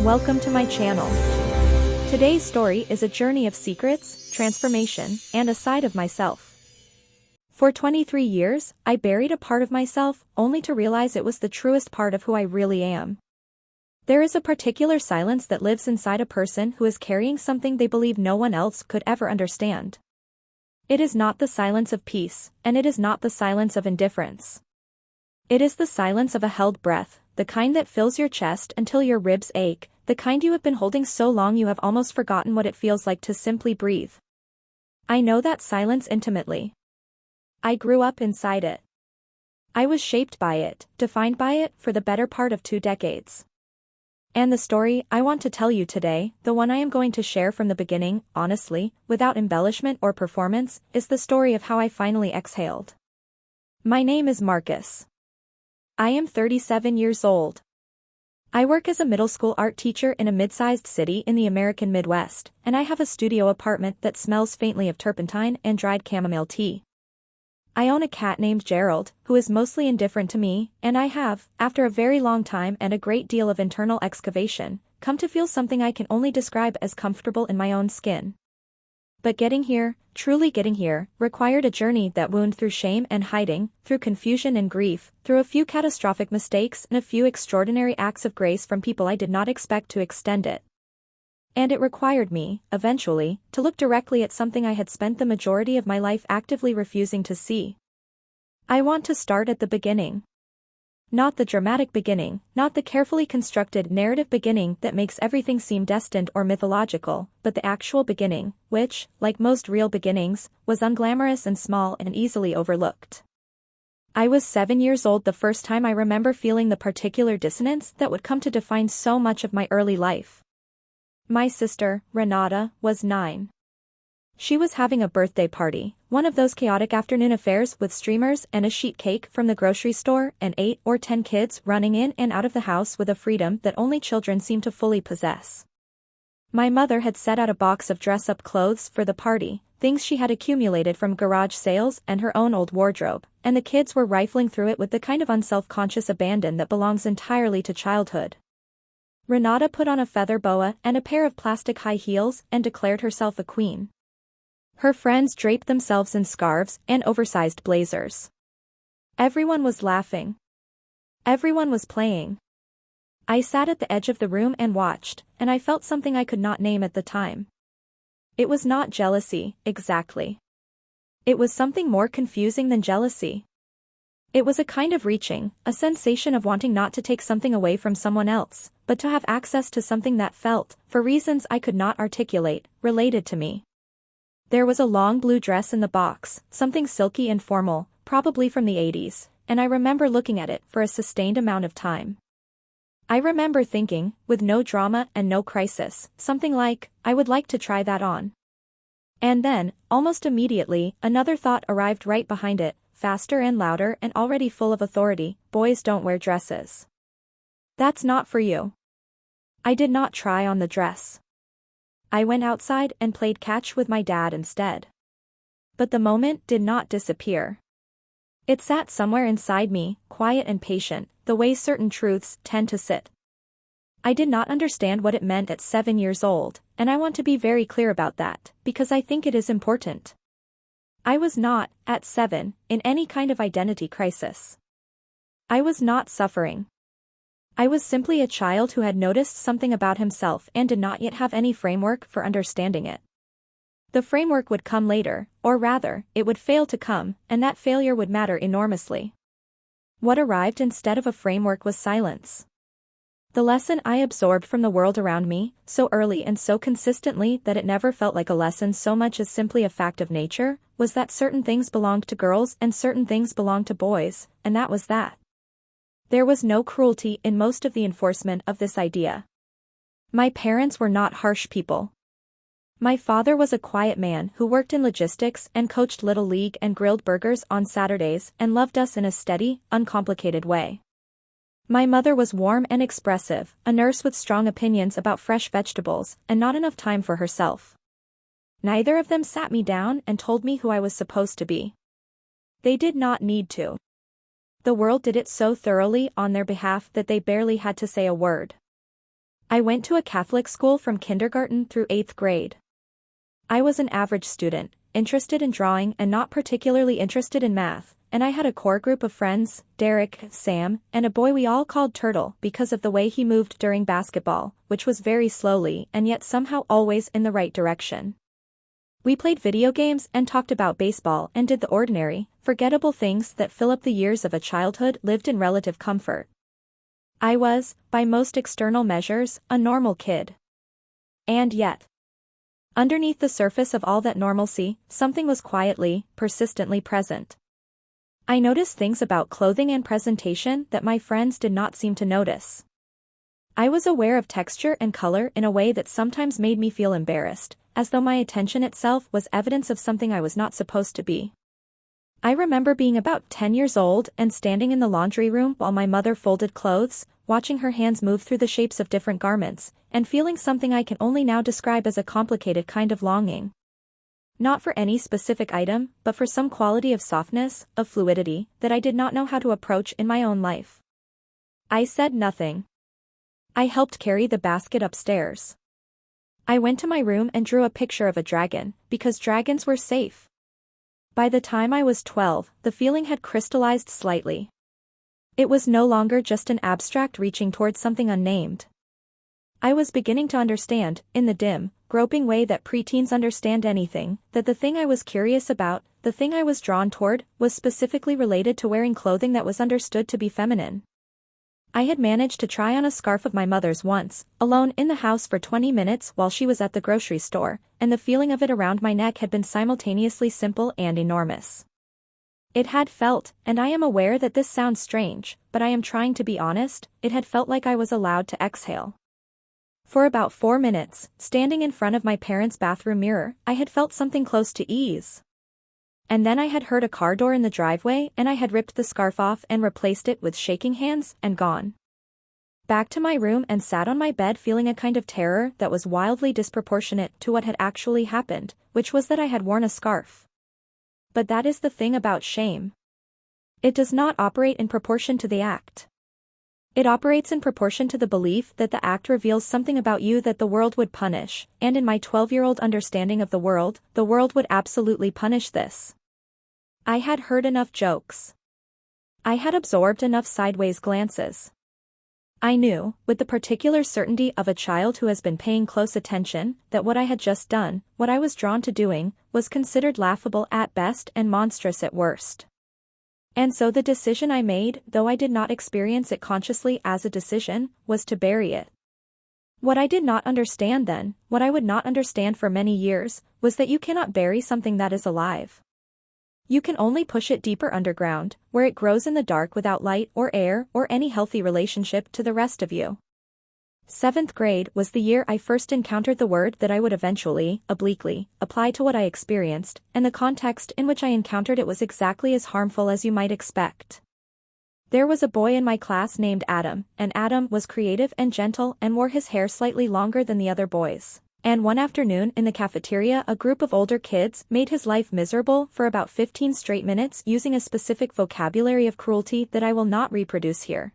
welcome to my channel. Today's story is a journey of secrets, transformation, and a side of myself. For 23 years, I buried a part of myself, only to realize it was the truest part of who I really am. There is a particular silence that lives inside a person who is carrying something they believe no one else could ever understand. It is not the silence of peace, and it is not the silence of indifference. It is the silence of a held breath, the kind that fills your chest until your ribs ache, the kind you have been holding so long you have almost forgotten what it feels like to simply breathe. I know that silence intimately. I grew up inside it. I was shaped by it, defined by it, for the better part of 2 decades. And the story I want to tell you today, the one I am going to share from the beginning, honestly, without embellishment or performance, is the story of how I finally exhaled. My name is Marcus. I am 37 years old. I work as a middle school art teacher in a mid-sized city in the American Midwest, and I have a studio apartment that smells faintly of turpentine and dried chamomile tea. I own a cat named Gerald, who is mostly indifferent to me, and I have, after a very long time and a great deal of internal excavation, come to feel something I can only describe as comfortable in my own skin. But getting here, truly getting here, required a journey that wound through shame and hiding, through confusion and grief, through a few catastrophic mistakes and a few extraordinary acts of grace from people I did not expect to extend it. And it required me, eventually, to look directly at something I had spent the majority of my life actively refusing to see. I want to start at the beginning. Not the dramatic beginning, not the carefully constructed narrative beginning that makes everything seem destined or mythological, but the actual beginning, which, like most real beginnings, was unglamorous and small and easily overlooked. I was 7 years old the first time I remember feeling the particular dissonance that would come to define so much of my early life. My sister, Renata, was 9. She was having a birthday party, one of those chaotic afternoon affairs with streamers and a sheet cake from the grocery store and 8 or 10 kids running in and out of the house with a freedom that only children seem to fully possess. My mother had set out a box of dress-up clothes for the party, things she had accumulated from garage sales and her own old wardrobe, and the kids were rifling through it with the kind of unself-conscious abandon that belongs entirely to childhood. Renata put on a feather boa and a pair of plastic high heels and declared herself a queen. Her friends draped themselves in scarves and oversized blazers. Everyone was laughing. Everyone was playing. I sat at the edge of the room and watched, and I felt something I could not name at the time. It was not jealousy, exactly. It was something more confusing than jealousy. It was a kind of reaching, a sensation of wanting not to take something away from someone else, but to have access to something that felt, for reasons I could not articulate, related to me. There was a long blue dress in the box, something silky and formal, probably from the 80s, and I remember looking at it for a sustained amount of time. I remember thinking, with no drama and no crisis, something like, I would like to try that on. And then, almost immediately, another thought arrived right behind it, faster and louder and already full of authority: boys don't wear dresses. That's not for you. I did not try on the dress. I went outside and played catch with my dad instead. But the moment did not disappear. It sat somewhere inside me, quiet and patient, the way certain truths tend to sit. I did not understand what it meant at 7 years old, and I want to be very clear about that, because I think it is important. I was not, at 7, in any kind of identity crisis. I was not suffering. I was simply a child who had noticed something about himself and did not yet have any framework for understanding it. The framework would come later, or rather, it would fail to come, and that failure would matter enormously. What arrived instead of a framework was silence. The lesson I absorbed from the world around me, so early and so consistently that it never felt like a lesson so much as simply a fact of nature, was that certain things belonged to girls and certain things belonged to boys, and that was that. There was no cruelty in most of the enforcement of this idea. My parents were not harsh people. My father was a quiet man who worked in logistics and coached Little League and grilled burgers on Saturdays and loved us in a steady, uncomplicated way. My mother was warm and expressive, a nurse with strong opinions about fresh vegetables and not enough time for herself. Neither of them sat me down and told me who I was supposed to be. They did not need to. The world did it so thoroughly on their behalf that they barely had to say a word. I went to a Catholic school from kindergarten through 8th grade. I was an average student, interested in drawing and not particularly interested in math, and I had a core group of friends, Derek, Sam, and a boy we all called Turtle because of the way he moved during basketball, which was very slowly and yet somehow always in the right direction. We played video games and talked about baseball and did the ordinary, forgettable things that fill up the years of a childhood lived in relative comfort. I was, by most external measures, a normal kid. And yet, underneath the surface of all that normalcy, something was quietly, persistently present. I noticed things about clothing and presentation that my friends did not seem to notice. I was aware of texture and color in a way that sometimes made me feel embarrassed, as though my attention itself was evidence of something I was not supposed to be. I remember being about 10 years old and standing in the laundry room while my mother folded clothes, watching her hands move through the shapes of different garments, and feeling something I can only now describe as a complicated kind of longing. Not for any specific item, but for some quality of softness, of fluidity, that I did not know how to approach in my own life. I said nothing. I helped carry the basket upstairs. I went to my room and drew a picture of a dragon, because dragons were safe. By the time I was 12, the feeling had crystallized slightly. It was no longer just an abstract reaching towards something unnamed. I was beginning to understand, in the dim, groping way that preteens understand anything, that the thing I was curious about, the thing I was drawn toward, was specifically related to wearing clothing that was understood to be feminine. I had managed to try on a scarf of my mother's once, alone in the house for 20 minutes while she was at the grocery store, and the feeling of it around my neck had been simultaneously simple and enormous. It had felt, and I am aware that this sounds strange, but I am trying to be honest, it had felt like I was allowed to exhale. For about 4 minutes, standing in front of my parents' bathroom mirror, I had felt something close to ease. And then I had heard a car door in the driveway and I had ripped the scarf off and replaced it with shaking hands and gone back to my room and sat on my bed feeling a kind of terror that was wildly disproportionate to what had actually happened, which was that I had worn a scarf. But that is the thing about shame. It does not operate in proportion to the act. It operates in proportion to the belief that the act reveals something about you that the world would punish, and in my 12-year-old understanding of the world would absolutely punish this. I had heard enough jokes. I had absorbed enough sideways glances. I knew, with the particular certainty of a child who has been paying close attention, that what I had just done, what I was drawn to doing, was considered laughable at best and monstrous at worst. And so the decision I made, though I did not experience it consciously as a decision, was to bury it. What I did not understand then, what I would not understand for many years, was that you cannot bury something that is alive. You can only push it deeper underground, where it grows in the dark without light or air or any healthy relationship to the rest of you. 7th grade was the year I first encountered the word that I would eventually, obliquely, apply to what I experienced, and the context in which I encountered it was exactly as harmful as you might expect. There was a boy in my class named Adam, and Adam was creative and gentle and wore his hair slightly longer than the other boys. And one afternoon in the cafeteria a group of older kids made his life miserable for about 15 straight minutes using a specific vocabulary of cruelty that I will not reproduce here.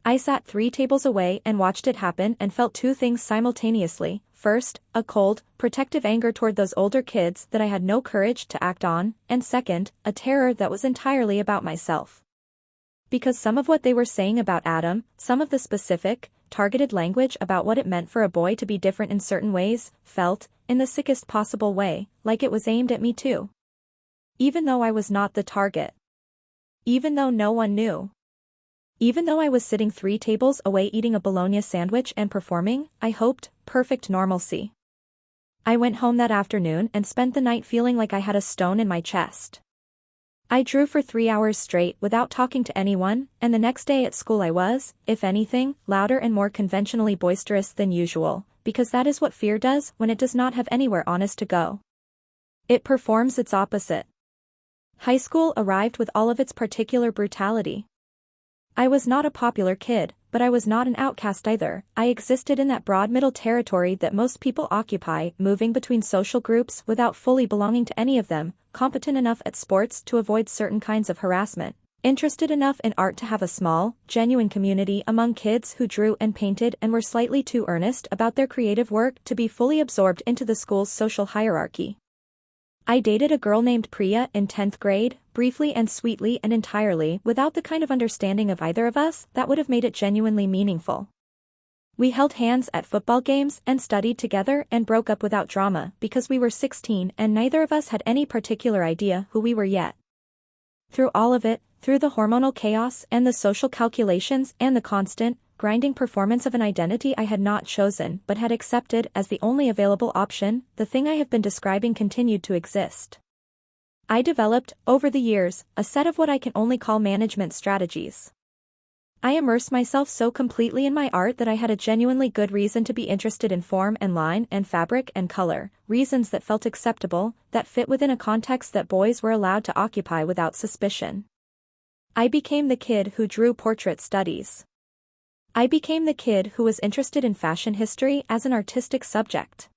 I sat 3 tables away and watched it happen and felt 2 things simultaneously. First, a cold, protective anger toward those older kids that I had no courage to act on, and second, a terror that was entirely about myself. Because some of what they were saying about Adam, some of the specific, targeted language about what it meant for a boy to be different in certain ways, felt, in the sickest possible way, like it was aimed at me too. Even though I was not the target. Even though no one knew. Even though I was sitting 3 tables away eating a bologna sandwich and performing, I hoped, perfect normalcy. I went home that afternoon and spent the night feeling like I had a stone in my chest. I drew for 3 hours straight without talking to anyone, and the next day at school I was, if anything, louder and more conventionally boisterous than usual, because that is what fear does when it does not have anywhere honest to go. It performs its opposite. High school arrived with all of its particular brutality. I was not a popular kid, but I was not an outcast either. I existed in that broad middle territory that most people occupy, moving between social groups without fully belonging to any of them, competent enough at sports to avoid certain kinds of harassment, Interested enough in art to have a small, genuine community among kids who drew and painted and were slightly too earnest about their creative work to be fully absorbed into the school's social hierarchy. I dated a girl named Priya in 10th grade, briefly and sweetly and entirely without the kind of understanding of either of us that would have made it genuinely meaningful. We held hands at football games and studied together and broke up without drama because we were 16 and neither of us had any particular idea who we were yet. Through all of it, through the hormonal chaos and the social calculations and the constant, grinding performance of an identity I had not chosen but had accepted as the only available option, the thing I have been describing continued to exist. I developed, over the years, a set of what I can only call management strategies. I immersed myself so completely in my art that I had a genuinely good reason to be interested in form and line and fabric and color, reasons that felt acceptable, that fit within a context that boys were allowed to occupy without suspicion. I became the kid who drew portrait studies. I became the kid who was interested in fashion history as an artistic subject.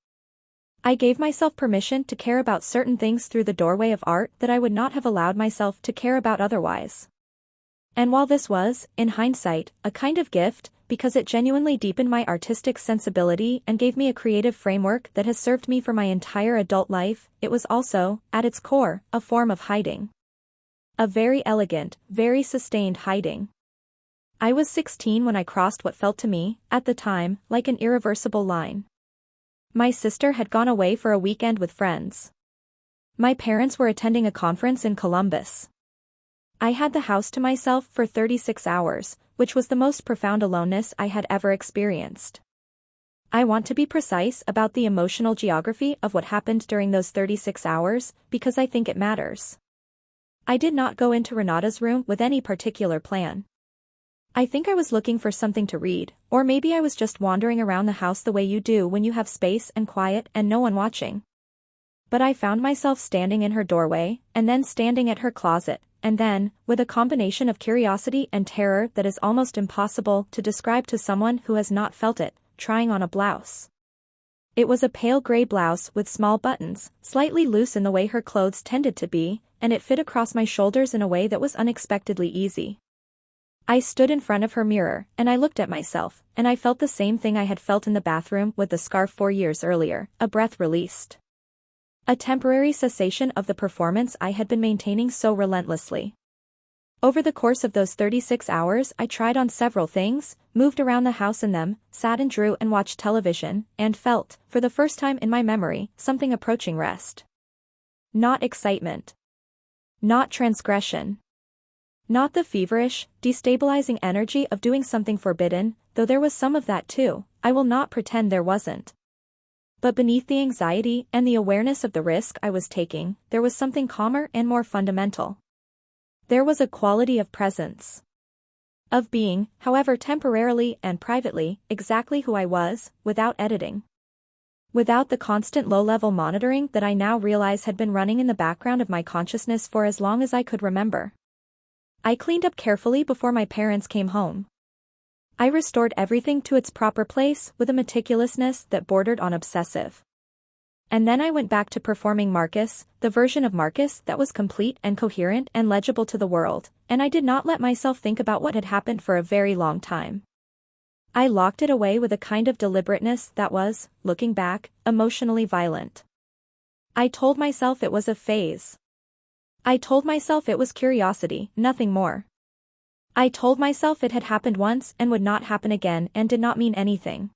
I gave myself permission to care about certain things through the doorway of art that I would not have allowed myself to care about otherwise. And while this was, in hindsight, a kind of gift, because it genuinely deepened my artistic sensibility and gave me a creative framework that has served me for my entire adult life, it was also, at its core, a form of hiding. A very elegant, very sustained hiding. I was 16 when I crossed what felt to me, at the time, like an irreversible line. My sister had gone away for a weekend with friends. My parents were attending a conference in Columbus. I had the house to myself for 36 hours, which was the most profound aloneness I had ever experienced. I want to be precise about the emotional geography of what happened during those 36 hours, because I think it matters. I did not go into Renata's room with any particular plan. I think I was looking for something to read, or maybe I was just wandering around the house the way you do when you have space and quiet and no one watching. But I found myself standing in her doorway, and then standing at her closet, and then, with a combination of curiosity and terror that is almost impossible to describe to someone who has not felt it, trying on a blouse. It was a pale gray blouse with small buttons, slightly loose in the way her clothes tended to be, and it fit across my shoulders in a way that was unexpectedly easy. I stood in front of her mirror, and I looked at myself, and I felt the same thing I had felt in the bathroom with the scarf 4 years earlier, a breath released. A temporary cessation of the performance I had been maintaining so relentlessly. Over the course of those 36 hours I tried on several things, moved around the house in them, sat and drew and watched television, and felt, for the first time in my memory, something approaching rest. Not excitement. Not transgression. Not the feverish, destabilizing energy of doing something forbidden, though there was some of that too, I will not pretend there wasn't. But beneath the anxiety and the awareness of the risk I was taking, there was something calmer and more fundamental. There was a quality of presence. Of being, however temporarily and privately, exactly who I was, without editing. Without the constant low-level monitoring that I now realize had been running in the background of my consciousness for as long as I could remember. I cleaned up carefully before my parents came home. I restored everything to its proper place with a meticulousness that bordered on obsessive. And then I went back to performing Marcus, the version of Marcus that was complete and coherent and legible to the world, and I did not let myself think about what had happened for a very long time. I locked it away with a kind of deliberateness that was, looking back, emotionally violent. I told myself it was a phase. I told myself it was curiosity, nothing more. I told myself it had happened once and would not happen again and did not mean anything.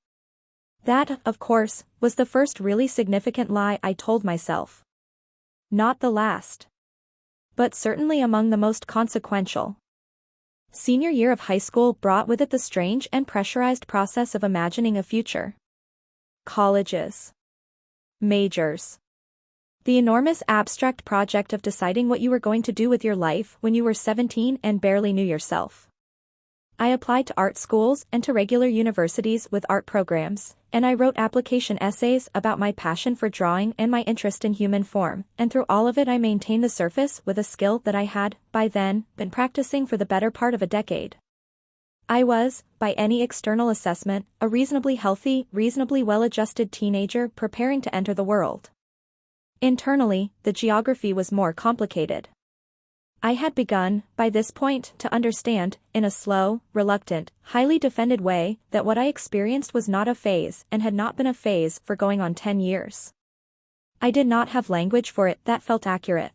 That, of course, was the first really significant lie I told myself. Not the last. But certainly among the most consequential. Senior year of high school brought with it the strange and pressurized process of imagining a future. Colleges. Majors. The enormous abstract project of deciding what you were going to do with your life when you were 17 and barely knew yourself. I applied to art schools and to regular universities with art programs, and I wrote application essays about my passion for drawing and my interest in human form, and through all of it I maintained the surface with a skill that I had, by then, been practicing for the better part of a decade. I was, by any external assessment, a reasonably healthy, reasonably well-adjusted teenager preparing to enter the world. Internally, the geography was more complicated. I had begun, by this point, to understand, in a slow, reluctant, highly defended way, that what I experienced was not a phase and had not been a phase for going on 10 years. I did not have language for it that felt accurate.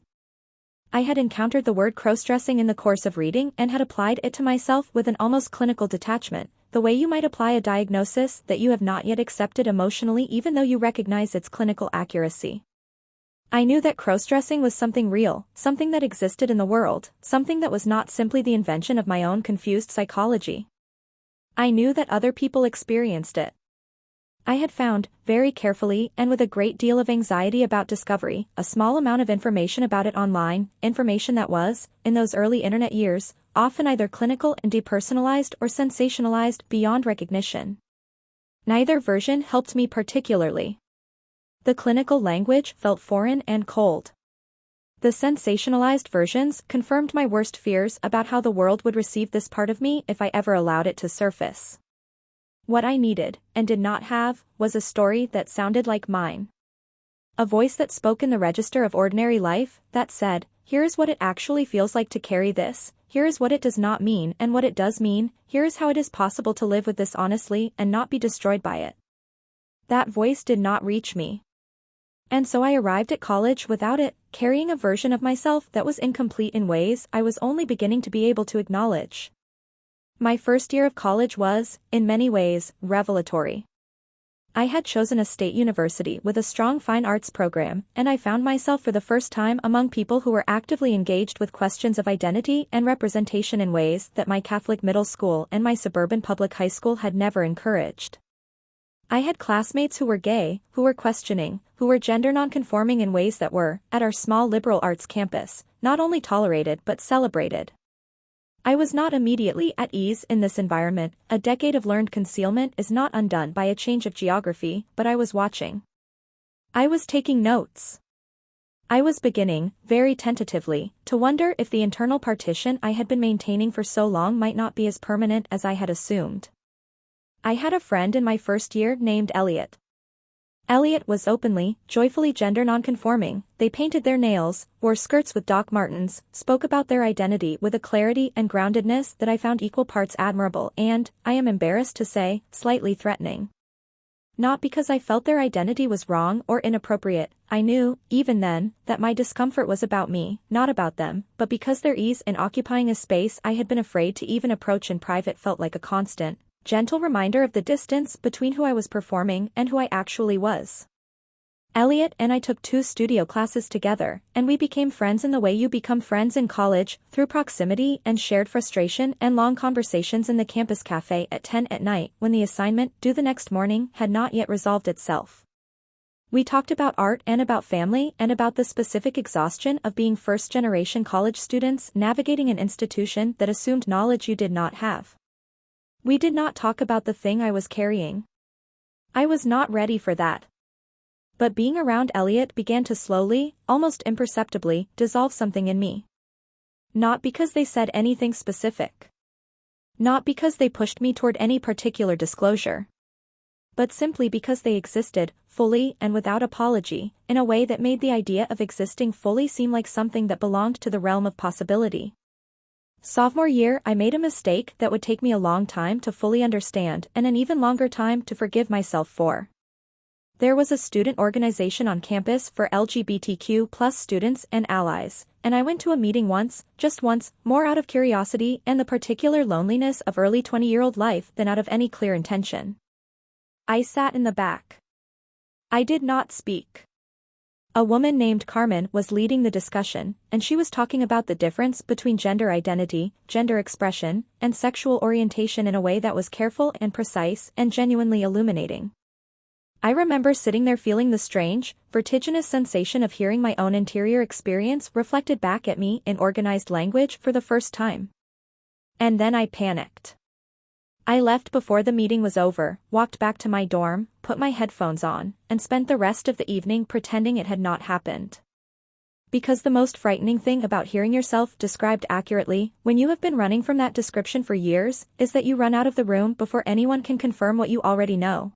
I had encountered the word crossdressing in the course of reading and had applied it to myself with an almost clinical detachment, the way you might apply a diagnosis that you have not yet accepted emotionally even though you recognize its clinical accuracy. I knew that crossdressing was something real, something that existed in the world, something that was not simply the invention of my own confused psychology. I knew that other people experienced it. I had found, very carefully and with a great deal of anxiety about discovery, a small amount of information about it online, information that was, in those early internet years, often either clinical and depersonalized or sensationalized beyond recognition. Neither version helped me particularly. The clinical language felt foreign and cold. The sensationalized versions confirmed my worst fears about how the world would receive this part of me if I ever allowed it to surface. What I needed, and did not have, was a story that sounded like mine. A voice that spoke in the register of ordinary life, that said, here is what it actually feels like to carry this, here is what it does not mean and what it does mean, here is how it is possible to live with this honestly and not be destroyed by it. That voice did not reach me. And so I arrived at college without it, carrying a version of myself that was incomplete in ways I was only beginning to be able to acknowledge. My first year of college was, in many ways, revelatory. I had chosen a state university with a strong fine arts program, and I found myself for the first time among people who were actively engaged with questions of identity and representation in ways that my Catholic middle school and my suburban public high school had never encouraged. I had classmates who were gay, who were questioning, who were gender nonconforming in ways that were, at our small liberal arts campus, not only tolerated but celebrated. I was not immediately at ease in this environment. A decade of learned concealment is not undone by a change of geography, but I was watching. I was taking notes. I was beginning, very tentatively, to wonder if the internal partition I had been maintaining for so long might not be as permanent as I had assumed. I had a friend in my first year named Elliot. Elliot was openly, joyfully gender nonconforming. They painted their nails, wore skirts with Doc Martens, spoke about their identity with a clarity and groundedness that I found equal parts admirable and, I am embarrassed to say, slightly threatening. Not because I felt their identity was wrong or inappropriate, I knew, even then, that my discomfort was about me, not about them, but because their ease in occupying a space I had been afraid to even approach in private felt like a constant, gentle reminder of the distance between who I was performing and who I actually was. Elliot and I took 2 studio classes together, and we became friends in the way you become friends in college, through proximity and shared frustration and long conversations in the campus cafe at 10 at night when the assignment, due the next morning, had not yet resolved itself. We talked about art and about family and about the specific exhaustion of being first-generation college students navigating an institution that assumed knowledge you did not have. We did not talk about the thing I was carrying. I was not ready for that. But being around Elliot began to slowly, almost imperceptibly, dissolve something in me. Not because they said anything specific. Not because they pushed me toward any particular disclosure. But simply because they existed, fully and without apology, in a way that made the idea of existing fully seem like something that belonged to the realm of possibility. Sophomore year I made a mistake that would take me a long time to fully understand and an even longer time to forgive myself for. There was a student organization on campus for LGBTQ+ students and allies, and I went to a meeting once, just once, more out of curiosity and the particular loneliness of early 20-year-old life than out of any clear intention. I sat in the back. I did not speak. A woman named Carmen was leading the discussion, and she was talking about the difference between gender identity, gender expression, and sexual orientation in a way that was careful and precise and genuinely illuminating. I remember sitting there feeling the strange, vertiginous sensation of hearing my own interior experience reflected back at me in organized language for the first time. And then I panicked. I left before the meeting was over, walked back to my dorm, put my headphones on, and spent the rest of the evening pretending it had not happened. Because the most frightening thing about hearing yourself described accurately, when you have been running from that description for years, is that you run out of the room before anyone can confirm what you already know.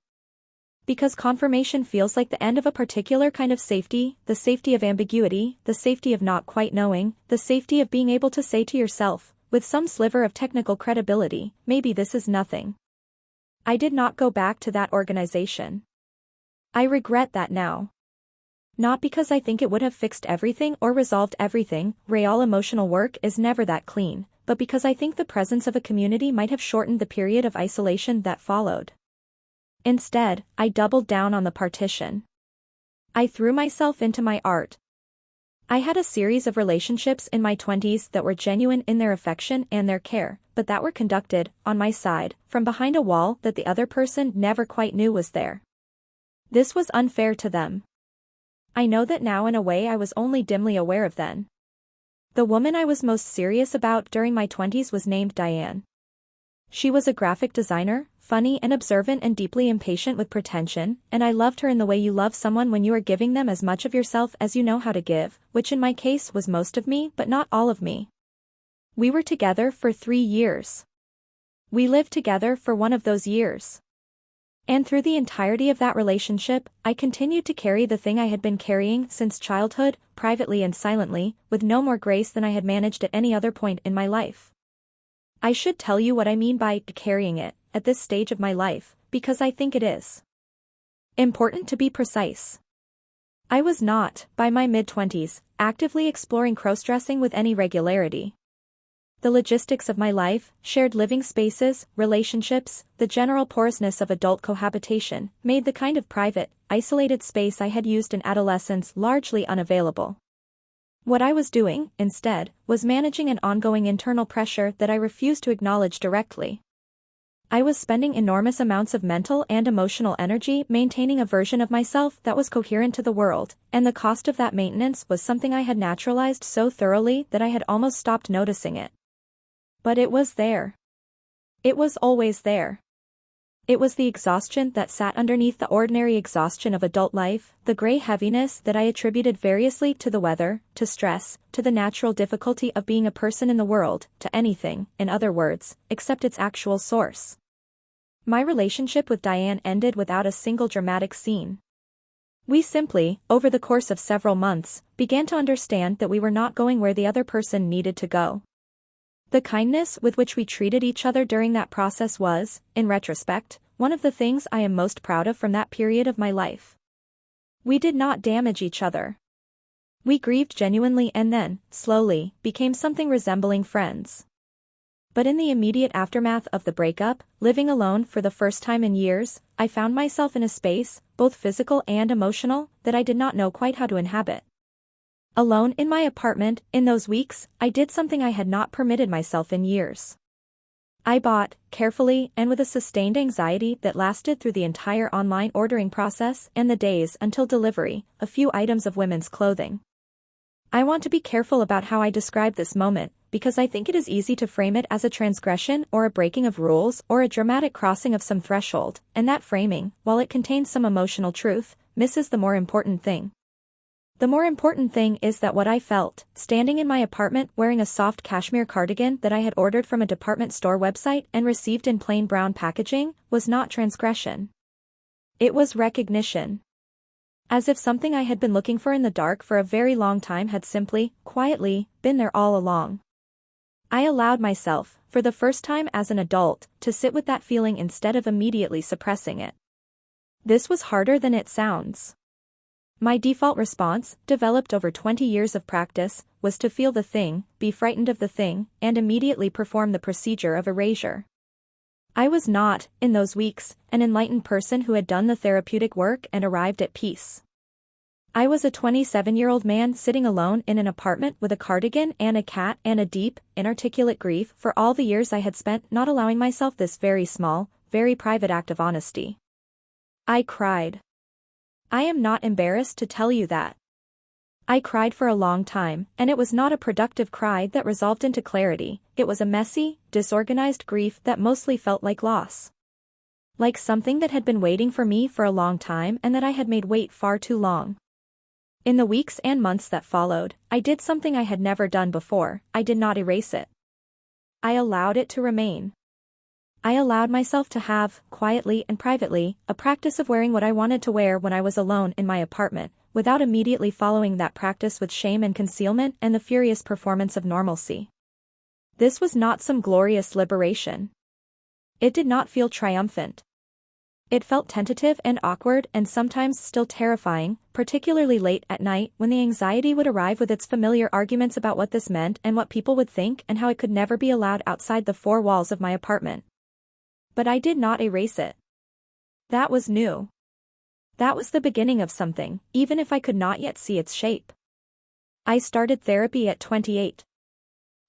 Because confirmation feels like the end of a particular kind of safety, the safety of ambiguity, the safety of not quite knowing, the safety of being able to say to yourself, with some sliver of technical credibility, maybe this is nothing. I did not go back to that organization. I regret that now. Not because I think it would have fixed everything or resolved everything, real emotional work is never that clean, but because I think the presence of a community might have shortened the period of isolation that followed. Instead, I doubled down on the partition. I threw myself into my art. I had a series of relationships in my 20s that were genuine in their affection and their care, but that were conducted, on my side, from behind a wall that the other person never quite knew was there. This was unfair to them. I know that now in a way I was only dimly aware of then. The woman I was most serious about during my 20s was named Diane. She was a graphic designer, funny and observant and deeply impatient with pretension, and I loved her in the way you love someone when you are giving them as much of yourself as you know how to give, which in my case was most of me but not all of me. We were together for 3 years. We lived together for one of those years. And through the entirety of that relationship, I continued to carry the thing I had been carrying since childhood, privately and silently, with no more grace than I had managed at any other point in my life. I should tell you what I mean by carrying it, at this stage of my life, because I think it is important to be precise. I was not, by my mid-20s, actively exploring crossdressing with any regularity. The logistics of my life, shared living spaces, relationships, the general porousness of adult cohabitation, made the kind of private, isolated space I had used in adolescence largely unavailable. What I was doing, instead, was managing an ongoing internal pressure that I refused to acknowledge directly. I was spending enormous amounts of mental and emotional energy maintaining a version of myself that was coherent to the world, and the cost of that maintenance was something I had naturalized so thoroughly that I had almost stopped noticing it. But it was there. It was always there. It was the exhaustion that sat underneath the ordinary exhaustion of adult life, the gray heaviness that I attributed variously to the weather, to stress, to the natural difficulty of being a person in the world, to anything, in other words, except its actual source. My relationship with Diane ended without a single dramatic scene. We simply, over the course of several months, began to understand that we were not going where the other person needed to go. The kindness with which we treated each other during that process was, in retrospect, one of the things I am most proud of from that period of my life. We did not damage each other. We grieved genuinely and then, slowly, became something resembling friends. But in the immediate aftermath of the breakup, living alone for the first time in years, I found myself in a space, both physical and emotional, that I did not know quite how to inhabit. Alone in my apartment, in those weeks, I did something I had not permitted myself in years. I bought, carefully and with a sustained anxiety that lasted through the entire online ordering process and the days until delivery, a few items of women's clothing. I want to be careful about how I describe this moment, because I think it is easy to frame it as a transgression or a breaking of rules or a dramatic crossing of some threshold, and that framing, while it contains some emotional truth, misses the more important thing. The more important thing is that what I felt, standing in my apartment wearing a soft cashmere cardigan that I had ordered from a department store website and received in plain brown packaging, was not transgression. It was recognition. As if something I had been looking for in the dark for a very long time had simply, quietly, been there all along. I allowed myself, for the first time as an adult, to sit with that feeling instead of immediately suppressing it. This was harder than it sounds. My default response, developed over 20 years of practice, was to feel the thing, be frightened of the thing, and immediately perform the procedure of erasure. I was not, in those weeks, an enlightened person who had done the therapeutic work and arrived at peace. I was a 27-year-old man sitting alone in an apartment with a cardigan and a cat and a deep, inarticulate grief for all the years I had spent not allowing myself this very small, very private act of honesty. I cried. I am not embarrassed to tell you that. I cried for a long time, and it was not a productive cry that resolved into clarity, it was a messy, disorganized grief that mostly felt like loss. Like something that had been waiting for me for a long time and that I had made wait far too long. In the weeks and months that followed, I did something I had never done before, I did not erase it. I allowed it to remain. I allowed myself to have, quietly and privately, a practice of wearing what I wanted to wear when I was alone in my apartment, without immediately following that practice with shame and concealment and the furious performance of normalcy. This was not some glorious liberation. It did not feel triumphant. It felt tentative and awkward and sometimes still terrifying, particularly late at night when the anxiety would arrive with its familiar arguments about what this meant and what people would think and how it could never be allowed outside the four walls of my apartment. But I did not erase it. That was new. That was the beginning of something, even if I could not yet see its shape. I started therapy at 28.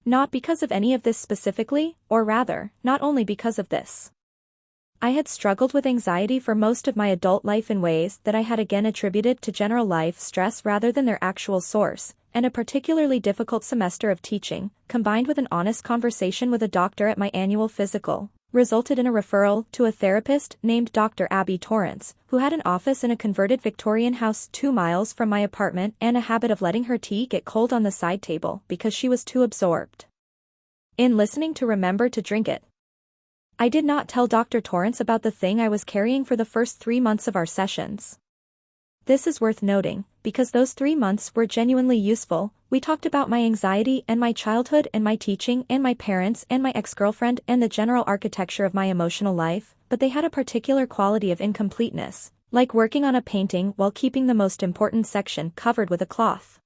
Not because of any of this specifically, or rather, not only because of this. I had struggled with anxiety for most of my adult life in ways that I had again attributed to general life stress rather than their actual source, and a particularly difficult semester of teaching, combined with an honest conversation with a doctor at my annual physical, resulted in a referral to a therapist named Dr. Abby Torrance, who had an office in a converted Victorian house 2 miles from my apartment and a habit of letting her tea get cold on the side table because she was too absorbed in listening to remember to drink it. I did not tell Dr. Torrance about the thing I was carrying for the first 3 months of our sessions. This is worth noting, because those 3 months were genuinely useful. We talked about my anxiety and my childhood and my teaching and my parents and my ex-girlfriend and the general architecture of my emotional life, but they had a particular quality of incompleteness, like working on a painting while keeping the most important section covered with a cloth.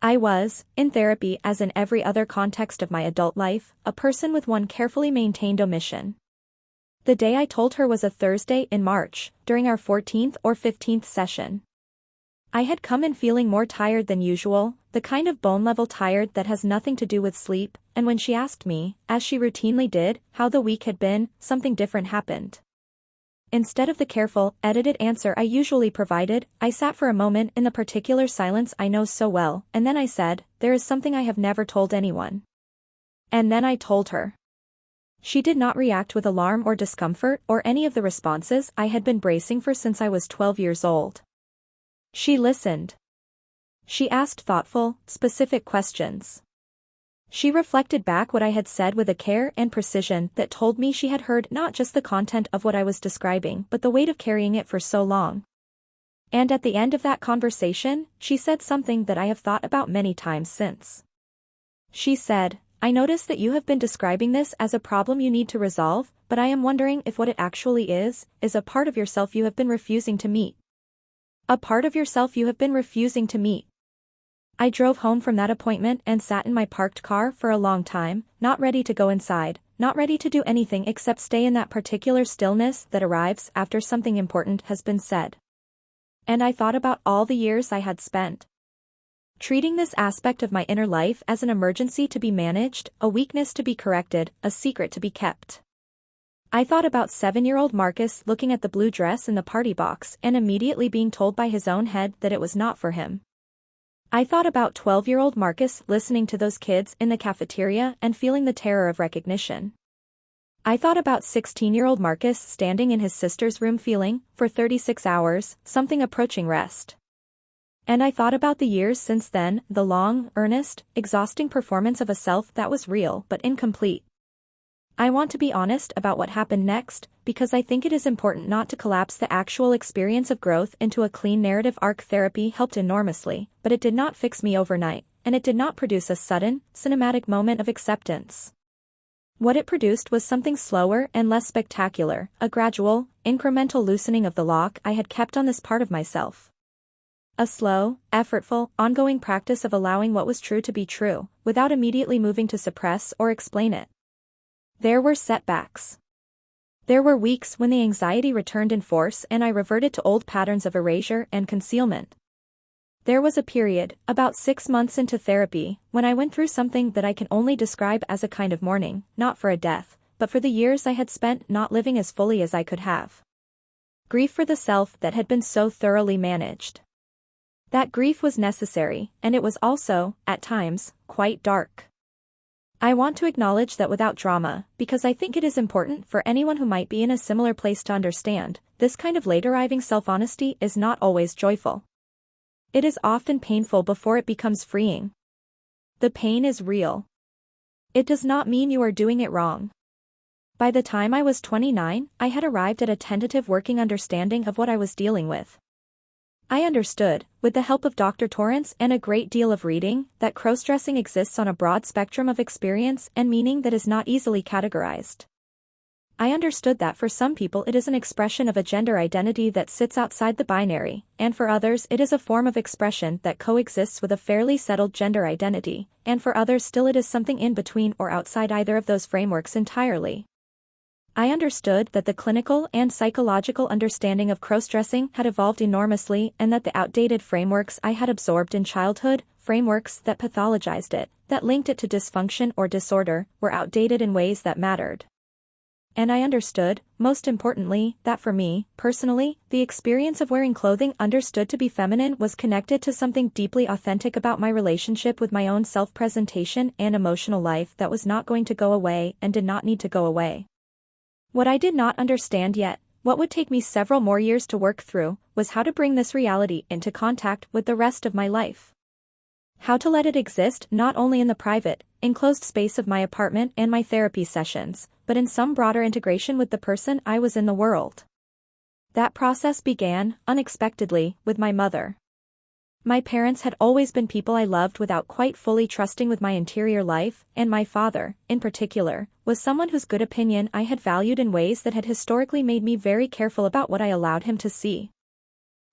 I was, in therapy as in every other context of my adult life, a person with one carefully maintained omission. The day I told her was a Thursday in March, during our 14th or 15th session. I had come in feeling more tired than usual, the kind of bone-level tired that has nothing to do with sleep, and when she asked me, as she routinely did, how the week had been, something different happened. Instead of the careful, edited answer I usually provided, I sat for a moment in the particular silence I know so well, and then I said, "There is something I have never told anyone." And then I told her. She did not react with alarm or discomfort or any of the responses I had been bracing for since I was 12 years old. She listened. She asked thoughtful, specific questions. She reflected back what I had said with a care and precision that told me she had heard not just the content of what I was describing but the weight of carrying it for so long. And at the end of that conversation, she said something that I have thought about many times since. She said, "I notice that you have been describing this as a problem you need to resolve, but I am wondering if what it actually is a part of yourself you have been refusing to meet. A part of yourself you have been refusing to meet." I drove home from that appointment and sat in my parked car for a long time, not ready to go inside, not ready to do anything except stay in that particular stillness that arrives after something important has been said. And I thought about all the years I had spent treating this aspect of my inner life as an emergency to be managed, a weakness to be corrected, a secret to be kept. I thought about 7-year-old Marcus looking at the blue dress in the party box and immediately being told by his own head that it was not for him. I thought about 12-year-old Marcus listening to those kids in the cafeteria and feeling the terror of recognition. I thought about 16-year-old Marcus standing in his sister's room feeling, for 36 hours, something approaching rest. And I thought about the years since then, the long, earnest, exhausting performance of a self that was real but incomplete. I want to be honest about what happened next, because I think it is important not to collapse the actual experience of growth into a clean narrative arc. Therapy helped enormously, but it did not fix me overnight, and it did not produce a sudden, cinematic moment of acceptance. What it produced was something slower and less spectacular, a gradual, incremental loosening of the lock I had kept on this part of myself. A slow, effortful, ongoing practice of allowing what was true to be true, without immediately moving to suppress or explain it. There were setbacks. There were weeks when the anxiety returned in force and I reverted to old patterns of erasure and concealment. There was a period, about 6 months into therapy, when I went through something that I can only describe as a kind of mourning, not for a death, but for the years I had spent not living as fully as I could have. Grief for the self that had been so thoroughly managed. That grief was necessary, and it was also, at times, quite dark. I want to acknowledge that without drama, because I think it is important for anyone who might be in a similar place to understand, this kind of late-arriving self-honesty is not always joyful. It is often painful before it becomes freeing. The pain is real. It does not mean you are doing it wrong. By the time I was 29, I had arrived at a tentative working understanding of what I was dealing with. I understood, with the help of Dr. Torrance and a great deal of reading, that crossdressing exists on a broad spectrum of experience and meaning that is not easily categorized. I understood that for some people it is an expression of a gender identity that sits outside the binary, and for others it is a form of expression that coexists with a fairly settled gender identity, and for others still it is something in between or outside either of those frameworks entirely. I understood that the clinical and psychological understanding of crossdressing had evolved enormously and that the outdated frameworks I had absorbed in childhood, frameworks that pathologized it, that linked it to dysfunction or disorder, were outdated in ways that mattered. And I understood, most importantly, that for me, personally, the experience of wearing clothing understood to be feminine was connected to something deeply authentic about my relationship with my own self-presentation and emotional life that was not going to go away and did not need to go away. What I did not understand yet, what would take me several more years to work through, was how to bring this reality into contact with the rest of my life. How to let it exist not only in the private, enclosed space of my apartment and my therapy sessions, but in some broader integration with the person I was in the world. That process began, unexpectedly, with my mother. My parents had always been people I loved without quite fully trusting with my interior life, and my father, in particular, was someone whose good opinion I had valued in ways that had historically made me very careful about what I allowed him to see.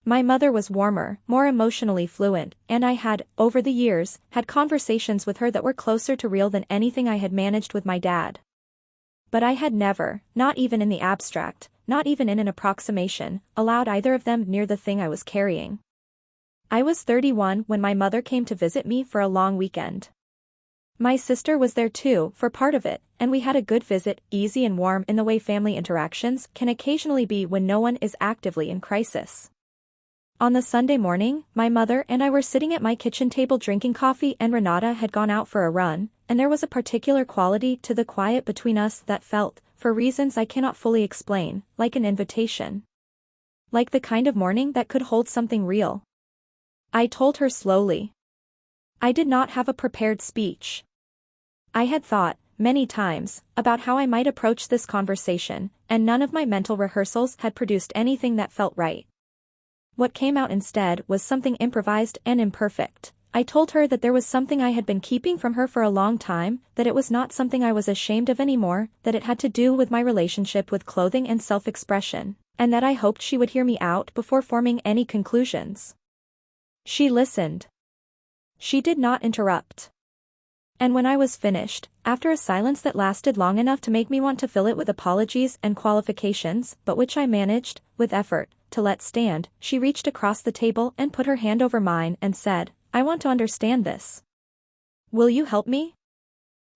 My mother was warmer, more emotionally fluent, and I had, over the years, had conversations with her that were closer to real than anything I had managed with my dad. But I had never, not even in the abstract, not even in an approximation, allowed either of them near the thing I was carrying. I was 31 when my mother came to visit me for a long weekend. My sister was there too, for part of it, and we had a good visit, easy and warm in the way family interactions can occasionally be when no one is actively in crisis. On the Sunday morning, my mother and I were sitting at my kitchen table drinking coffee and Renata had gone out for a run, and there was a particular quality to the quiet between us that felt, for reasons I cannot fully explain, like an invitation. Like the kind of morning that could hold something real. I told her slowly. I did not have a prepared speech. I had thought, many times, about how I might approach this conversation, and none of my mental rehearsals had produced anything that felt right. What came out instead was something improvised and imperfect. I told her that there was something I had been keeping from her for a long time, that it was not something I was ashamed of anymore, that it had to do with my relationship with clothing and self-expression, and that I hoped she would hear me out before forming any conclusions. She listened. She did not interrupt. And when I was finished, after a silence that lasted long enough to make me want to fill it with apologies and qualifications, but which I managed, with effort, to let stand, she reached across the table and put her hand over mine and said, "I want to understand this. Will you help me?"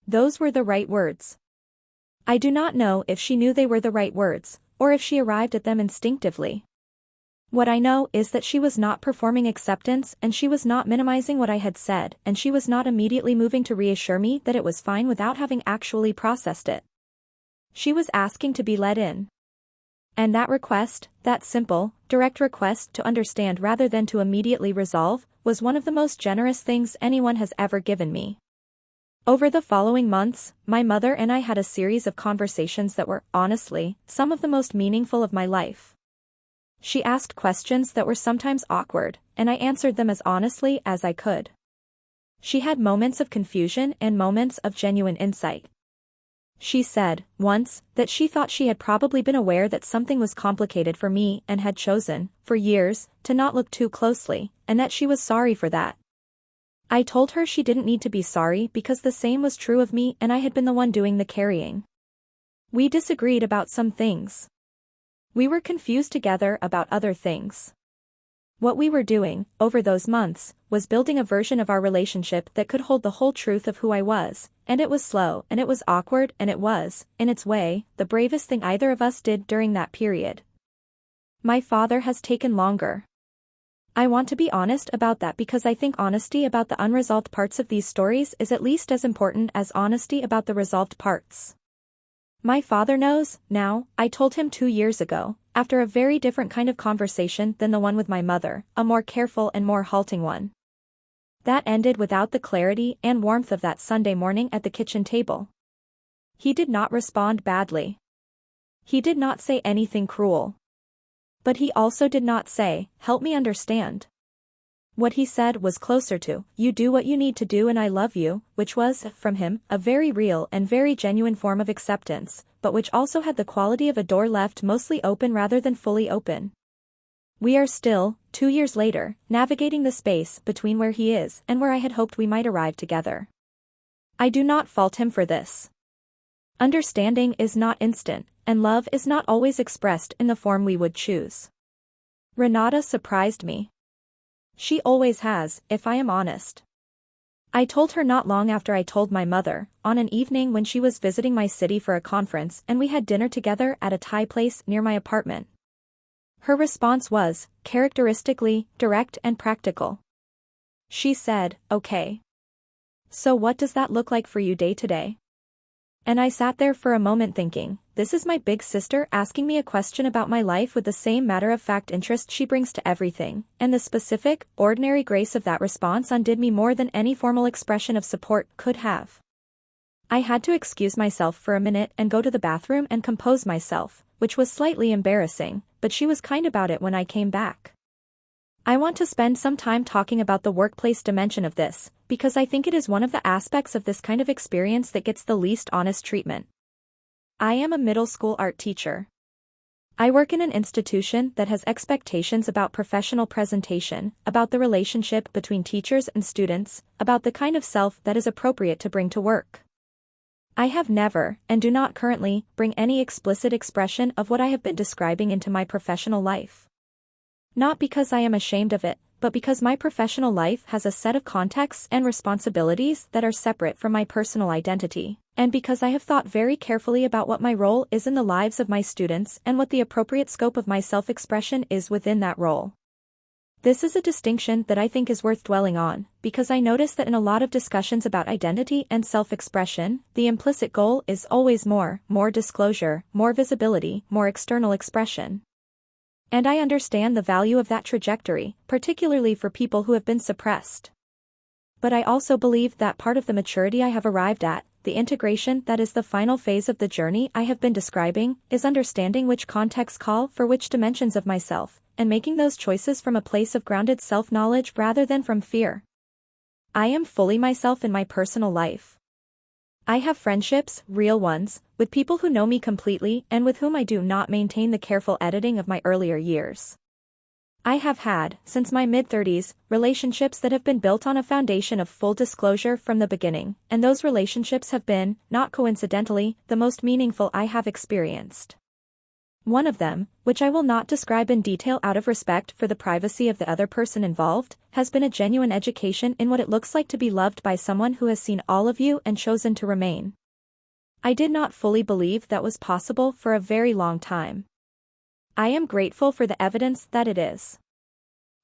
Those were the right words. I do not know if she knew they were the right words, or if she arrived at them instinctively. What I know is that she was not performing acceptance and she was not minimizing what I had said and she was not immediately moving to reassure me that it was fine without having actually processed it. She was asking to be let in. And that request, that simple, direct request to understand rather than to immediately resolve, was one of the most generous things anyone has ever given me. Over the following months, my mother and I had a series of conversations that were, honestly, some of the most meaningful of my life. She asked questions that were sometimes awkward, and I answered them as honestly as I could. She had moments of confusion and moments of genuine insight. She said, once, that she thought she had probably been aware that something was complicated for me and had chosen, for years, to not look too closely, and that she was sorry for that. I told her she didn't need to be sorry because the same was true of me and I had been the one doing the carrying. We disagreed about some things. We were confused together about other things. What we were doing, over those months, was building a version of our relationship that could hold the whole truth of who I was, and it was slow, and it was awkward, and it was, in its way, the bravest thing either of us did during that period. My father has taken longer. I want to be honest about that because I think honesty about the unresolved parts of these stories is at least as important as honesty about the resolved parts. My father knows, now, I told him 2 years ago, after a very different kind of conversation than the one with my mother, a more careful and more halting one. That ended without the clarity and warmth of that Sunday morning at the kitchen table. He did not respond badly. He did not say anything cruel. But he also did not say, "Help me understand." What he said was closer to, "You do what you need to do and I love you," which was, from him, a very real and very genuine form of acceptance, but which also had the quality of a door left mostly open rather than fully open. We are still, 2 years later, navigating the space between where he is and where I had hoped we might arrive together. I do not fault him for this. Understanding is not instant, and love is not always expressed in the form we would choose. Renata surprised me. She always has, if I am honest. I told her not long after I told my mother, on an evening when she was visiting my city for a conference and we had dinner together at a Thai place near my apartment. Her response was, characteristically, direct and practical. She said, "Okay. So what does that look like for you day to day?" And I sat there for a moment thinking, this is my big sister asking me a question about my life with the same matter-of-fact interest she brings to everything, and the specific, ordinary grace of that response undid me more than any formal expression of support could have. I had to excuse myself for a minute and go to the bathroom and compose myself, which was slightly embarrassing, but she was kind about it when I came back. I want to spend some time talking about the workplace dimension of this, because I think it is one of the aspects of this kind of experience that gets the least honest treatment. I am a middle school art teacher. I work in an institution that has expectations about professional presentation, about the relationship between teachers and students, about the kind of self that is appropriate to bring to work. I have never, and do not currently, bring any explicit expression of what I have been describing into my professional life. Not because I am ashamed of it, but because my professional life has a set of contexts and responsibilities that are separate from my personal identity, and because I have thought very carefully about what my role is in the lives of my students and what the appropriate scope of my self-expression is within that role. This is a distinction that I think is worth dwelling on, because I notice that in a lot of discussions about identity and self-expression, the implicit goal is always more disclosure, more visibility, more external expression. And I understand the value of that trajectory, particularly for people who have been suppressed. But I also believe that part of the maturity I have arrived at, the integration that is the final phase of the journey I have been describing, is understanding which contexts call for which dimensions of myself, and making those choices from a place of grounded self-knowledge rather than from fear. I am fully myself in my personal life. I have friendships, real ones, with people who know me completely and with whom I do not maintain the careful editing of my earlier years. I have had, since my mid-30s, relationships that have been built on a foundation of full disclosure from the beginning, and those relationships have been, not coincidentally, the most meaningful I have experienced. One of them, which I will not describe in detail out of respect for the privacy of the other person involved, has been a genuine education in what it looks like to be loved by someone who has seen all of you and chosen to remain. I did not fully believe that was possible for a very long time. I am grateful for the evidence that it is.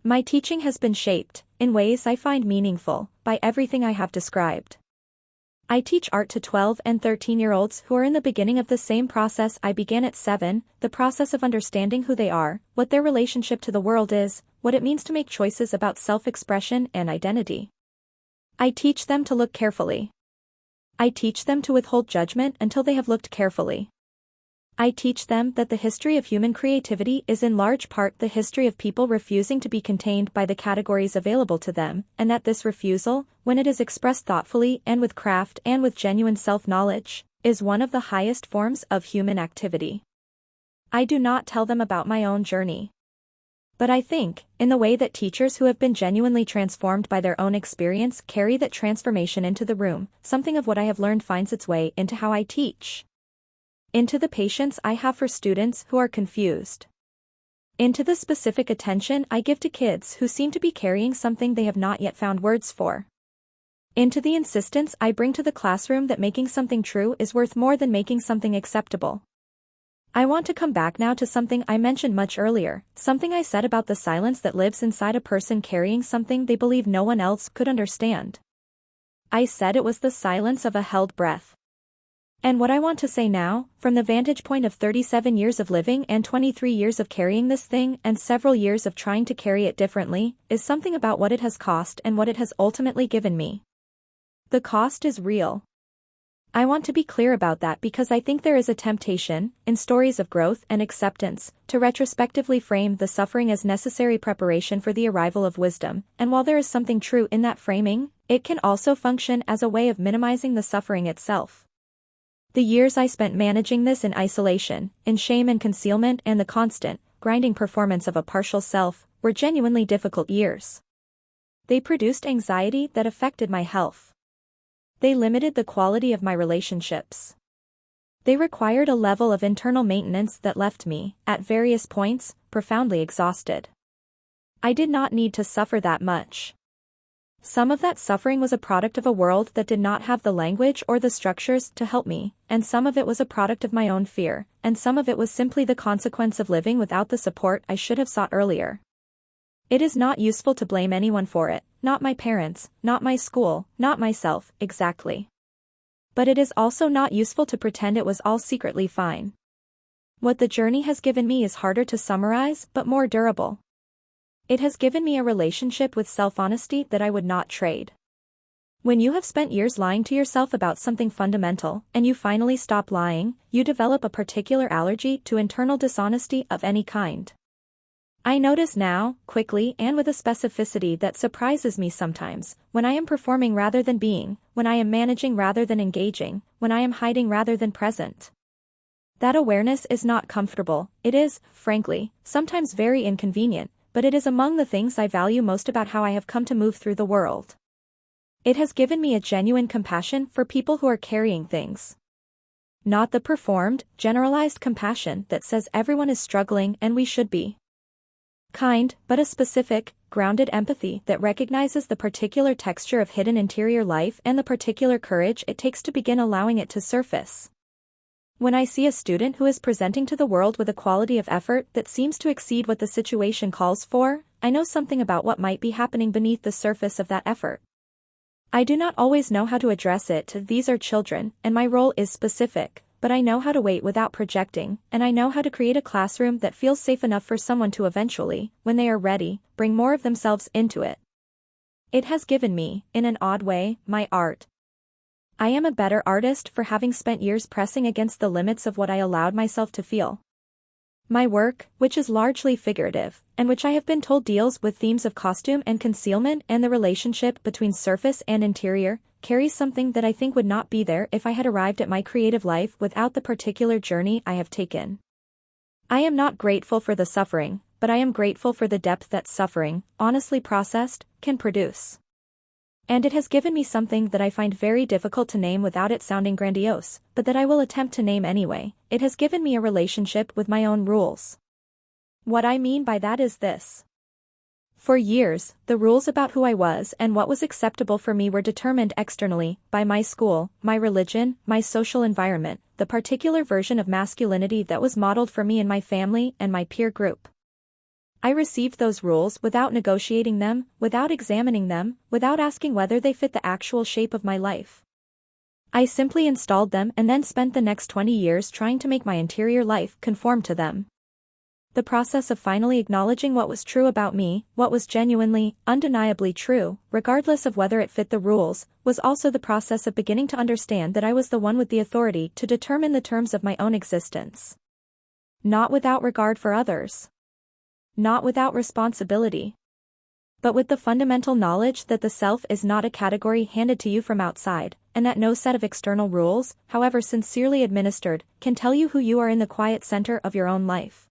My teaching has been shaped, in ways I find meaningful, by everything I have described. I teach art to 12 and 13-year-olds who are in the beginning of the same process I began at 7, the process of understanding who they are, what their relationship to the world is, what it means to make choices about self-expression and identity. I teach them to look carefully. I teach them to withhold judgment until they have looked carefully. I teach them that the history of human creativity is in large part the history of people refusing to be contained by the categories available to them, and that this refusal, when it is expressed thoughtfully and with craft and with genuine self-knowledge, is one of the highest forms of human activity. I do not tell them about my own journey. But I think, in the way that teachers who have been genuinely transformed by their own experience carry that transformation into the room, something of what I have learned finds its way into how I teach. Into the patience I have for students who are confused. Into the specific attention I give to kids who seem to be carrying something they have not yet found words for. Into the insistence I bring to the classroom that making something true is worth more than making something acceptable. I want to come back now to something I mentioned much earlier, something I said about the silence that lives inside a person carrying something they believe no one else could understand. I said it was the silence of a held breath. And what I want to say now, from the vantage point of 37 years of living and 23 years of carrying this thing and several years of trying to carry it differently, is something about what it has cost and what it has ultimately given me. The cost is real. I want to be clear about that because I think there is a temptation, in stories of growth and acceptance, to retrospectively frame the suffering as necessary preparation for the arrival of wisdom, and while there is something true in that framing, it can also function as a way of minimizing the suffering itself. The years I spent managing this in isolation, in shame and concealment and the constant, grinding performance of a partial self, were genuinely difficult years. They produced anxiety that affected my health. They limited the quality of my relationships. They required a level of internal maintenance that left me, at various points, profoundly exhausted. I did not need to suffer that much. Some of that suffering was a product of a world that did not have the language or the structures to help me, and some of it was a product of my own fear, and some of it was simply the consequence of living without the support I should have sought earlier. It is not useful to blame anyone for it, not my parents, not my school, not myself, exactly. But it is also not useful to pretend it was all secretly fine. What the journey has given me is harder to summarize but more durable. It has given me a relationship with self-honesty that I would not trade. When you have spent years lying to yourself about something fundamental, and you finally stop lying, you develop a particular allergy to internal dishonesty of any kind. I notice now, quickly and with a specificity that surprises me sometimes, when I am performing rather than being, when I am managing rather than engaging, when I am hiding rather than present. That awareness is not comfortable, it is, frankly, sometimes very inconvenient, but it is among the things I value most about how I have come to move through the world. It has given me a genuine compassion for people who are carrying things. Not the performed, generalized compassion that says everyone is struggling and we should be kind, but a specific, grounded empathy that recognizes the particular texture of hidden interior life and the particular courage it takes to begin allowing it to surface. When I see a student who is presenting to the world with a quality of effort that seems to exceed what the situation calls for, I know something about what might be happening beneath the surface of that effort. I do not always know how to address it. These are children, and my role is specific. But I know how to wait without projecting, and I know how to create a classroom that feels safe enough for someone to eventually, when they are ready, bring more of themselves into it. It has given me, in an odd way, my art. I am a better artist for having spent years pressing against the limits of what I allowed myself to feel. My work, which is largely figurative, and which I have been told deals with themes of costume and concealment and the relationship between surface and interior, carries something that I think would not be there if I had arrived at my creative life without the particular journey I have taken. I am not grateful for the suffering, but I am grateful for the depth that suffering, honestly processed, can produce. And it has given me something that I find very difficult to name without it sounding grandiose, but that I will attempt to name anyway. It has given me a relationship with my own rules. What I mean by that is this. For years, the rules about who I was and what was acceptable for me were determined externally, by my school, my religion, my social environment, the particular version of masculinity that was modeled for me in my family and my peer group. I received those rules without negotiating them, without examining them, without asking whether they fit the actual shape of my life. I simply installed them and then spent the next 20 years trying to make my interior life conform to them. The process of finally acknowledging what was true about me, what was genuinely, undeniably true, regardless of whether it fit the rules, was also the process of beginning to understand that I was the one with the authority to determine the terms of my own existence. Not without regard for others. Not without responsibility. But with the fundamental knowledge that the self is not a category handed to you from outside, and that no set of external rules, however sincerely administered, can tell you who you are in the quiet center of your own life.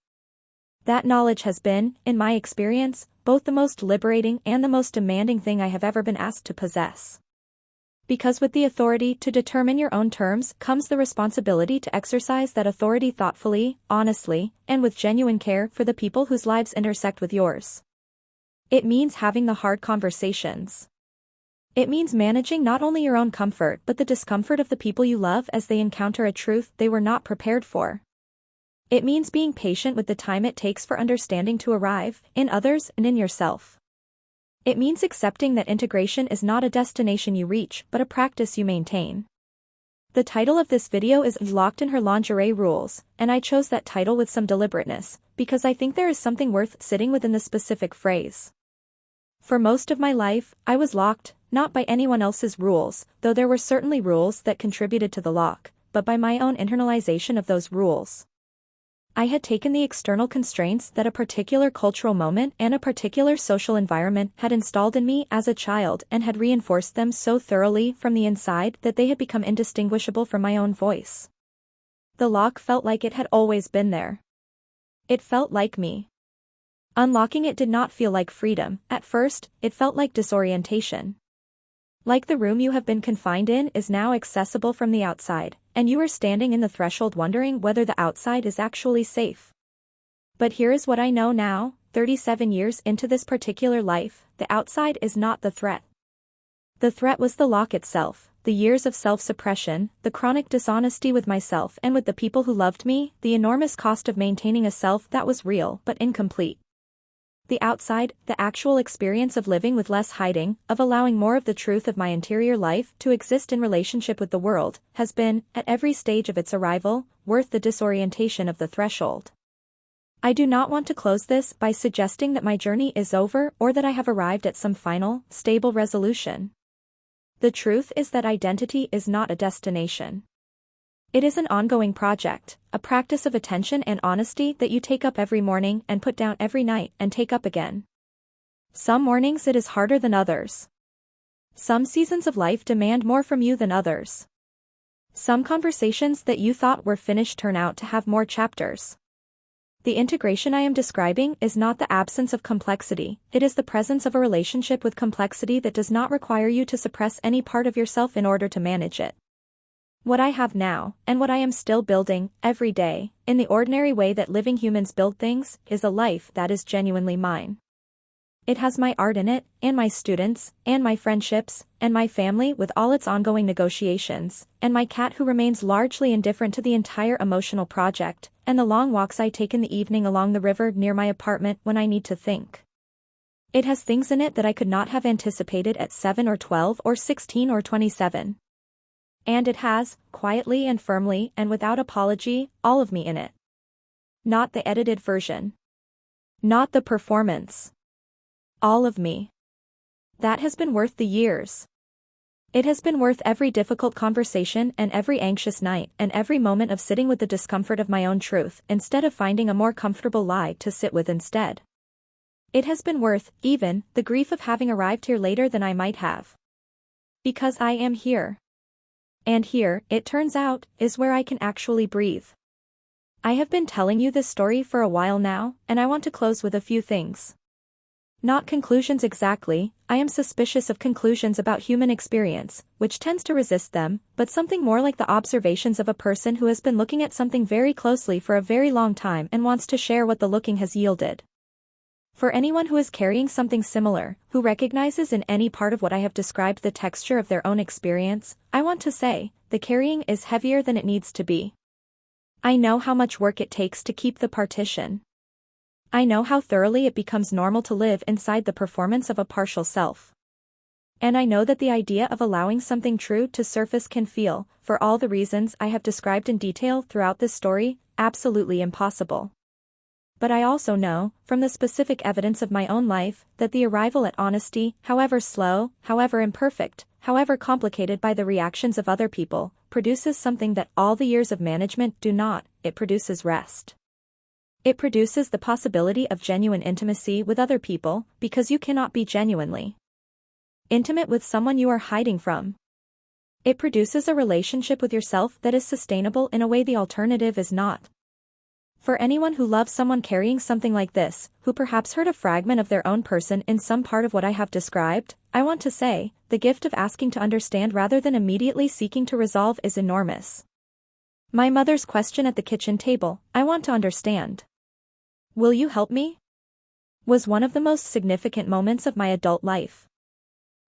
That knowledge has been, in my experience, both the most liberating and the most demanding thing I have ever been asked to possess. Because with the authority to determine your own terms comes the responsibility to exercise that authority thoughtfully, honestly, and with genuine care for the people whose lives intersect with yours. It means having the hard conversations. It means managing not only your own comfort but the discomfort of the people you love as they encounter a truth they were not prepared for. It means being patient with the time it takes for understanding to arrive, in others and in yourself. It means accepting that integration is not a destination you reach but a practice you maintain. The title of this video is Locked in Her Lingerie Rules, and I chose that title with some deliberateness, because I think there is something worth sitting within the specific phrase. For most of my life, I was locked, not by anyone else's rules, though there were certainly rules that contributed to the lock, but by my own internalization of those rules. I had taken the external constraints that a particular cultural moment and a particular social environment had installed in me as a child and had reinforced them so thoroughly from the inside that they had become indistinguishable from my own voice. The lock felt like it had always been there. It felt like me. Unlocking it did not feel like freedom. At first, it felt like disorientation. Like the room you have been confined in is now accessible from the outside, and you are standing in the threshold wondering whether the outside is actually safe. But here is what I know now, 37 years into this particular life, the outside is not the threat. The threat was the lock itself, the years of self-suppression, the chronic dishonesty with myself and with the people who loved me, the enormous cost of maintaining a self that was real but incomplete. The outside, the actual experience of living with less hiding, of allowing more of the truth of my interior life to exist in relationship with the world, has been, at every stage of its arrival, worth the disorientation of the threshold. I do not want to close this by suggesting that my journey is over or that I have arrived at some final, stable resolution. The truth is that identity is not a destination. It is an ongoing project, a practice of attention and honesty that you take up every morning and put down every night and take up again. Some mornings it is harder than others. Some seasons of life demand more from you than others. Some conversations that you thought were finished turn out to have more chapters. The integration I am describing is not the absence of complexity, it is the presence of a relationship with complexity that does not require you to suppress any part of yourself in order to manage it. What I have now, and what I am still building, every day, in the ordinary way that living humans build things, is a life that is genuinely mine. It has my art in it, and my students, and my friendships, and my family with all its ongoing negotiations, and my cat who remains largely indifferent to the entire emotional project, and the long walks I take in the evening along the river near my apartment when I need to think. It has things in it that I could not have anticipated at 7 or 12 or 16 or 27. And it has, quietly and firmly and without apology, all of me in it. Not the edited version. Not the performance. All of me. That has been worth the years. It has been worth every difficult conversation and every anxious night and every moment of sitting with the discomfort of my own truth instead of finding a more comfortable lie to sit with instead. It has been worth, even, the grief of having arrived here later than I might have. Because I am here. And here, it turns out, is where I can actually breathe. I have been telling you this story for a while now, and I want to close with a few things. Not conclusions exactly, I am suspicious of conclusions about human experience, which tends to resist them, but something more like the observations of a person who has been looking at something very closely for a very long time and wants to share what the looking has yielded. For anyone who is carrying something similar, who recognizes in any part of what I have described the texture of their own experience, I want to say, the carrying is heavier than it needs to be. I know how much work it takes to keep the partition. I know how thoroughly it becomes normal to live inside the performance of a partial self. And I know that the idea of allowing something true to surface can feel, for all the reasons I have described in detail throughout this story, absolutely impossible. But I also know, from the specific evidence of my own life, that the arrival at honesty, however slow, however imperfect, however complicated by the reactions of other people, produces something that all the years of management do not. It produces rest. It produces the possibility of genuine intimacy with other people, because you cannot be genuinely intimate with someone you are hiding from. It produces a relationship with yourself that is sustainable in a way the alternative is not. For anyone who loves someone carrying something like this, who perhaps heard a fragment of their own person in some part of what I have described, I want to say, the gift of asking to understand rather than immediately seeking to resolve is enormous. My mother's question at the kitchen table, "I want to understand. Will you help me?" was one of the most significant moments of my adult life.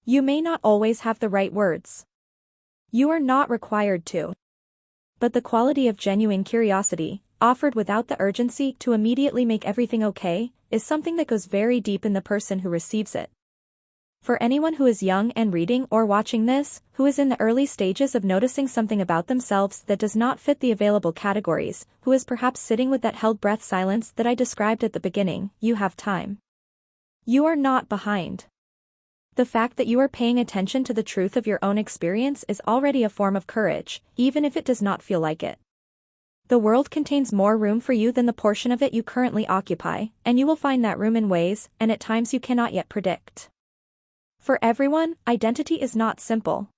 You may not always have the right words. You are not required to. But the quality of genuine curiosity, offered without the urgency to immediately make everything okay, is something that goes very deep in the person who receives it. For anyone who is young and reading or watching this, who is in the early stages of noticing something about themselves that does not fit the available categories, who is perhaps sitting with that held breath silence that I described at the beginning, you have time. You are not behind. The fact that you are paying attention to the truth of your own experience is already a form of courage, even if it does not feel like it. The world contains more room for you than the portion of it you currently occupy, and you will find that room in ways and at times you cannot yet predict. For everyone, identity is not simple.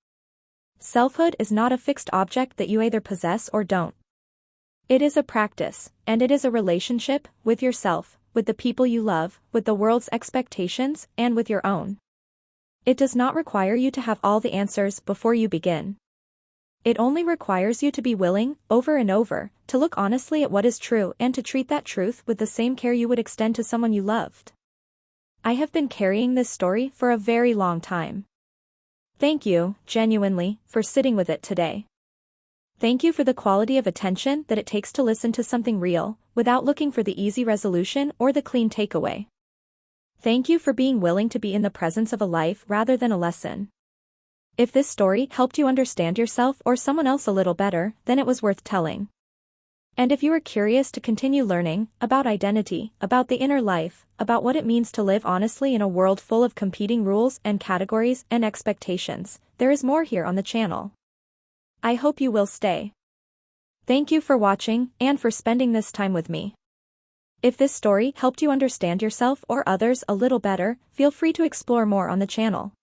Selfhood is not a fixed object that you either possess or don't. It is a practice, and it is a relationship with yourself, with the people you love, with the world's expectations, and with your own. It does not require you to have all the answers before you begin. It only requires you to be willing, over and over, to look honestly at what is true and to treat that truth with the same care you would extend to someone you loved. I have been carrying this story for a very long time. Thank you, genuinely, for sitting with it today. Thank you for the quality of attention that it takes to listen to something real, without looking for the easy resolution or the clean takeaway. Thank you for being willing to be in the presence of a life rather than a lesson. If this story helped you understand yourself or someone else a little better, then it was worth telling. And if you are curious to continue learning about identity, about the inner life, about what it means to live honestly in a world full of competing rules and categories and expectations, there is more here on the channel. I hope you will stay. Thank you for watching and for spending this time with me. If this story helped you understand yourself or others a little better, feel free to explore more on the channel.